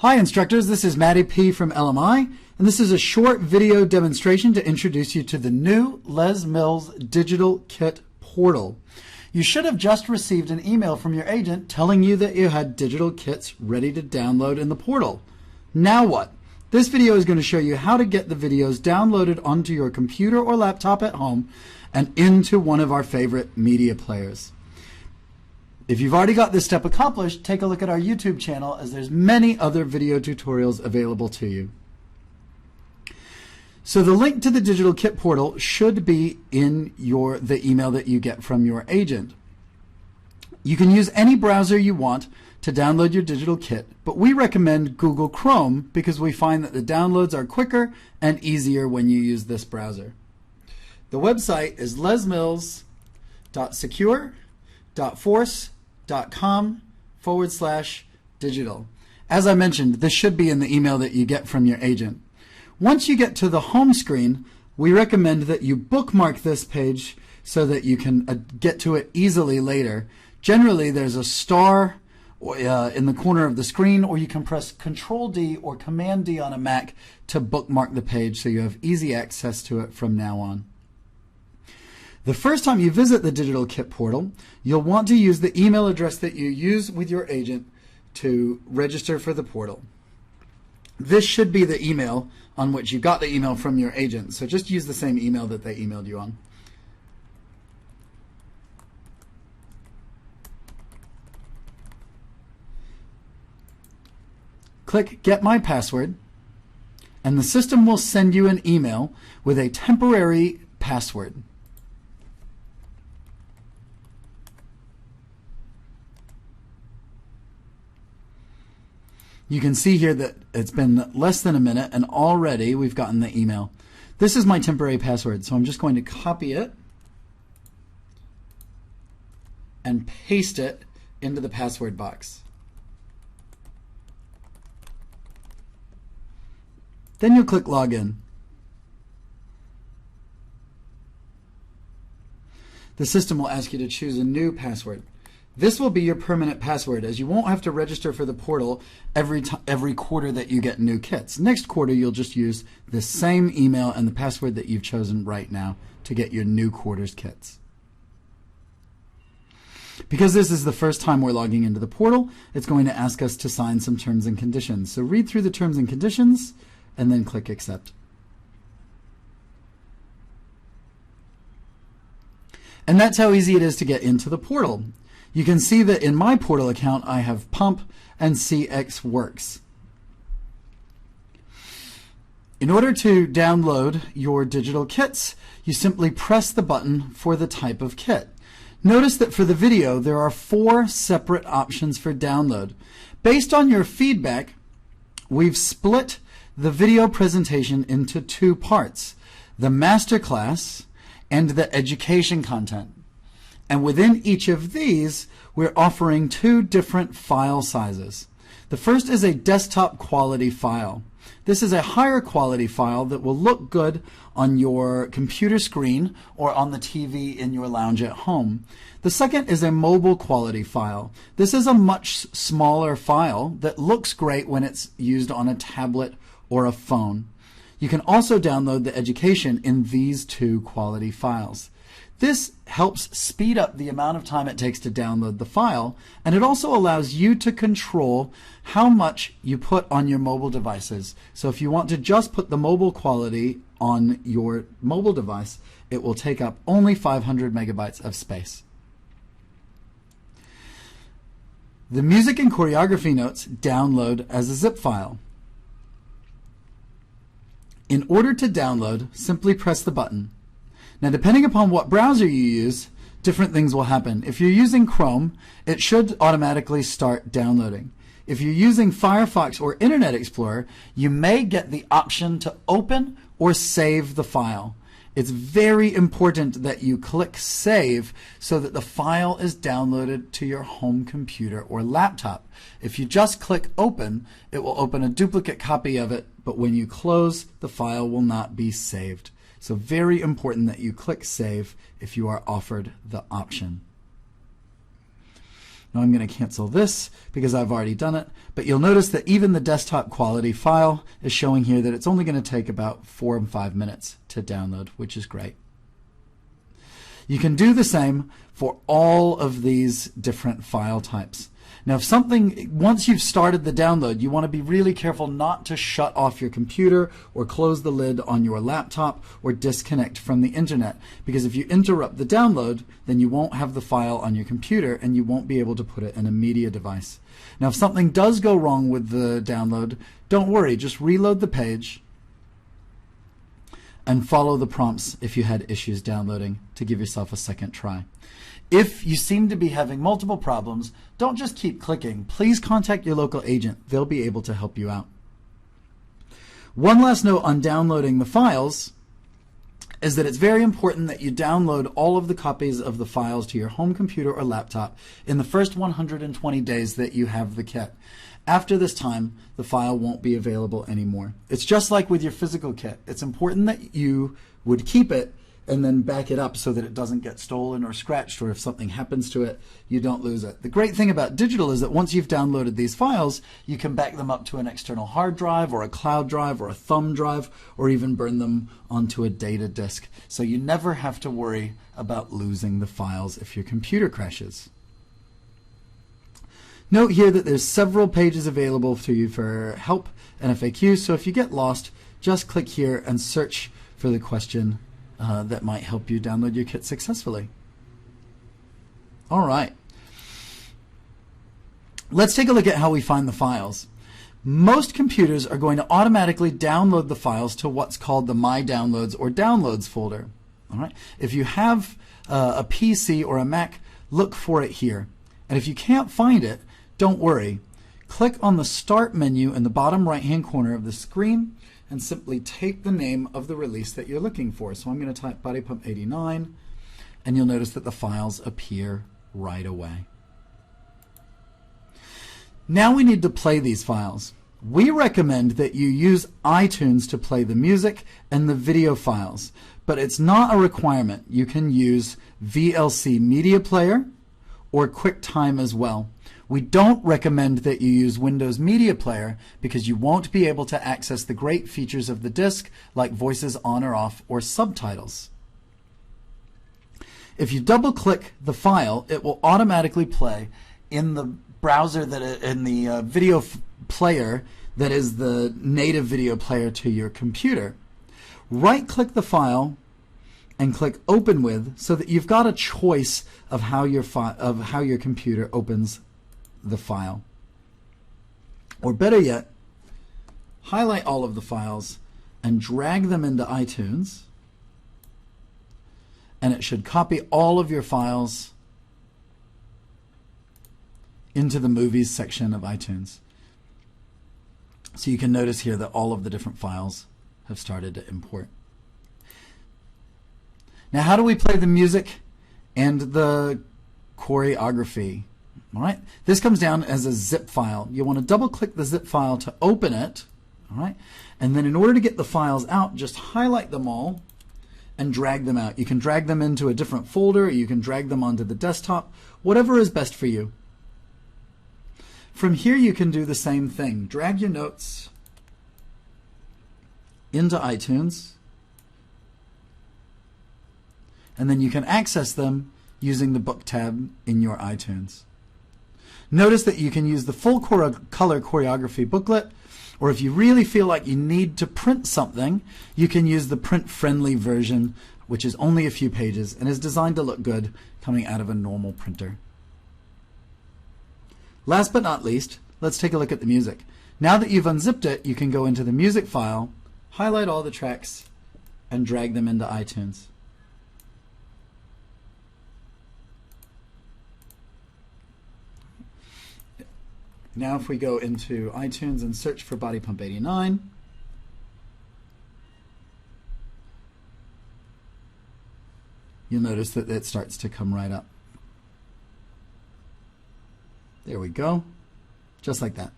Hi instructors, this is Matty P from LMI, and this is a short video demonstration to introduce you to the new Les Mills Digital Kit portal. You should have just received an email from your agent telling you that you had digital kits ready to download in the portal. Now what? This video is going to show you how to get the videos downloaded onto your computer or laptop at home and into one of our favorite media players. If you've already got this step accomplished, take a look at our YouTube channel as there's many other video tutorials available to you. So the link to the Digital Kit portal should be in the email that you get from your agent. You can use any browser you want to download your digital kit, but we recommend Google Chrome because we find that the downloads are quicker and easier when you use this browser. The website is lesmills.secure.force.com/digital. As I mentioned, this should be in the email that you get from your agent. Once you get to the home screen, we recommend that you bookmark this page so that you can get to it easily later. Generally, there's a star in the corner of the screen, or you can press Control-D or Command-D on a Mac to bookmark the page so you have easy access to it from now on. The first time you visit the Digital Kit portal, you'll want to use the email address that you use with your agent to register for the portal. This should be the email on which you got the email from your agent, so just use the same email that they emailed you on. Click Get My Password, and the system will send you an email with a temporary password. You can see here that it's been less than a minute and already we've gotten the email. This is my temporary password, so I'm just going to copy it and paste it into the password box. Then you'll click Login. The system will ask you to choose a new password. This will be your permanent password, as you won't have to register for the portal every quarter that you get new kits. Next quarter, you'll just use the same email and the password that you've chosen right now to get your new quarter's kits. Because this is the first time we're logging into the portal, it's going to ask us to sign some terms and conditions. So read through the terms and conditions and then click Accept. And that's how easy it is to get into the portal. You can see that in my portal account I have Pump and CX Works. In order to download your digital kits, you simply press the button for the type of kit. Notice that for the video there are 4 separate options for download. Based on your feedback, we've split the video presentation into 2 parts, the masterclass and the education content. And within each of these, we're offering 2 different file sizes. The first is a desktop quality file. This is a higher quality file that will look good on your computer screen or on the TV in your lounge at home. The second is a mobile quality file. This is a much smaller file that looks great when it's used on a tablet or a phone. You can also download the education in these 2 quality files. This helps speed up the amount of time it takes to download the file, and it also allows you to control how much you put on your mobile devices. So if you want to just put the mobile quality on your mobile device, it will take up only 500 megabytes of space. The music and choreography notes download as a zip file. In order to download, simply press the button. Now, depending upon what browser you use, different things will happen. If you're using Chrome, it should automatically start downloading. If you're using Firefox or Internet Explorer, you may get the option to open or save the file. It's very important that you click Save so that the file is downloaded to your home computer or laptop. If you just click Open, it will open a duplicate copy of it, but when you close, the file will not be saved. So very important that you click Save if you are offered the option. Now I'm going to cancel this because I've already done it, but you'll notice that even the desktop quality file is showing here that it's only going to take about 4 and 5 minutes to download, which is great. You can do the same for all of these different file types. Now, once you've started the download, you want to be really careful not to shut off your computer or close the lid on your laptop or disconnect from the internet, because if you interrupt the download, then you won't have the file on your computer and you won't be able to put it in a media device. Now, if something does go wrong with the download, don't worry, just reload the page and follow the prompts if you had issues downloading to give yourself a second try. If you seem to be having multiple problems, don't just keep clicking. Please contact your local agent. They'll be able to help you out. One last note on downloading the files is that it's very important that you download all of the copies of the files to your home computer or laptop in the first 120 days that you have the kit. After this time, the file won't be available anymore. It's just like with your physical kit. It's important that you would keep it and then back it up so that it doesn't get stolen or scratched, or if something happens to it, you don't lose it. The great thing about digital is that once you've downloaded these files, you can back them up to an external hard drive or a cloud drive or a thumb drive, or even burn them onto a data disk. So you never have to worry about losing the files if your computer crashes. Note here that there's several pages available to you for help and FAQs, so if you get lost, just click here and search for the question that might help you download your kit successfully. All right. Let's take a look at how we find the files. Most computers are going to automatically download the files to what's called the My Downloads or Downloads folder. All right. If you have a PC or a Mac, look for it here. And if you can't find it, don't worry. Click on the Start menu in the bottom right-hand corner of the screen and simply type the name of the release that you're looking for. So I'm going to type Body Pump 89, and you'll notice that the files appear right away. Now we need to play these files. We recommend that you use iTunes to play the music and the video files, but it's not a requirement. You can use VLC Media Player or QuickTime as well. We don't recommend that you use Windows Media Player because you won't be able to access the great features of the disk like voices on or off or subtitles. If you double click the file, it will automatically play in the browser in the video player that is the native video player to your computer. Right click the file and click Open With so that you've got a choice of how your computer opens the file. Or better yet, highlight all of the files and drag them into iTunes, and it should copy all of your files into the Movies section of iTunes. So you can notice here that all of the different files have started to import. Now, how do we play the music and the choreography? All right, this comes down as a zip file. You want to double click the zip file to open it. All right, and then in order to get the files out, just highlight them all and drag them out. You can drag them into a different folder, or you can drag them onto the desktop, whatever is best for you. From here, you can do the same thing. Drag your notes into iTunes, and then you can access them using the Book tab in your iTunes. Notice that you can use the full color choreography booklet, or if you really feel like you need to print something, you can use the print-friendly version, which is only a few pages and is designed to look good coming out of a normal printer. Last but not least, let's take a look at the music. Now that you've unzipped it, you can go into the music file, highlight all the tracks, and drag them into iTunes. Now if we go into iTunes and search for Body Pump 89, you'll notice that it starts to come right up. There we go, just like that.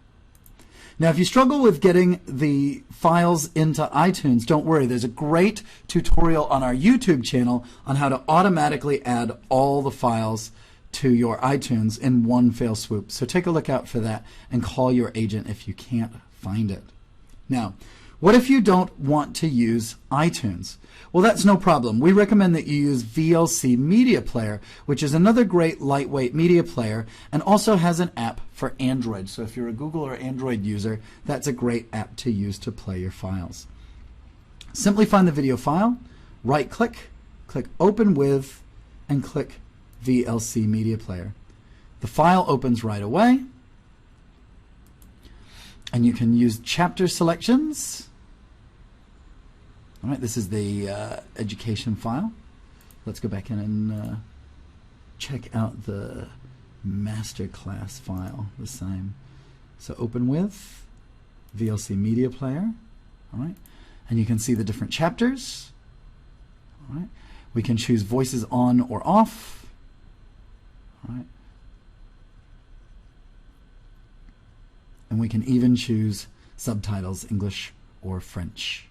Now if you struggle with getting the files into iTunes, don't worry, there's a great tutorial on our YouTube channel on how to automatically add all the files to your iTunes in one fell swoop. So take a look out for that and call your agent if you can't find it. Now, what if you don't want to use iTunes? Well, that's no problem. We recommend that you use VLC Media Player, which is another great lightweight media player and also has an app for Android. So if you're a Google or Android user, that's a great app to use to play your files. Simply find the video file, right-click, click Open With, and click VLC Media Player. The file opens right away, and you can use chapter selections. All right, this is the education file. Let's go back in and check out the masterclass file, the same. So Open With, VLC Media Player, all right, and you can see the different chapters. All right, we can choose voices on or off. All right, and we can even choose subtitles, English or French.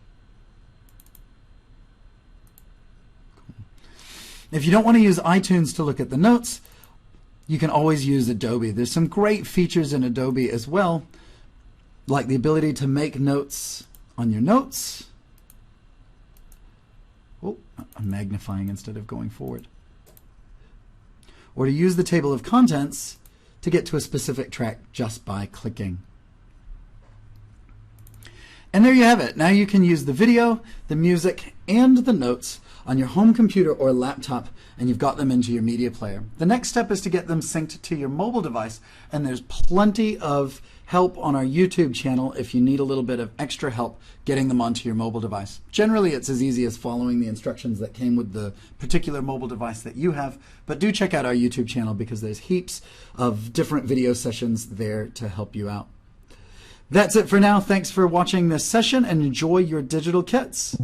If you don't want to use iTunes to look at the notes, you can always use Adobe. There's some great features in Adobe as well, like the ability to make notes on your notes. Oh, I'm magnifying instead of going forward. Or to use the table of contents to get to a specific track just by clicking. And there you have it. Now you can use the video, the music, and the notes on your home computer or laptop, and you've got them into your media player. The next step is to get them synced to your mobile device, and there's plenty of help on our YouTube channel if you need a little bit of extra help getting them onto your mobile device. Generally, it's as easy as following the instructions that came with the particular mobile device that you have, but do check out our YouTube channel because there's heaps of different video sessions there to help you out. That's it for now. Thanks for watching this session and enjoy your digital kits.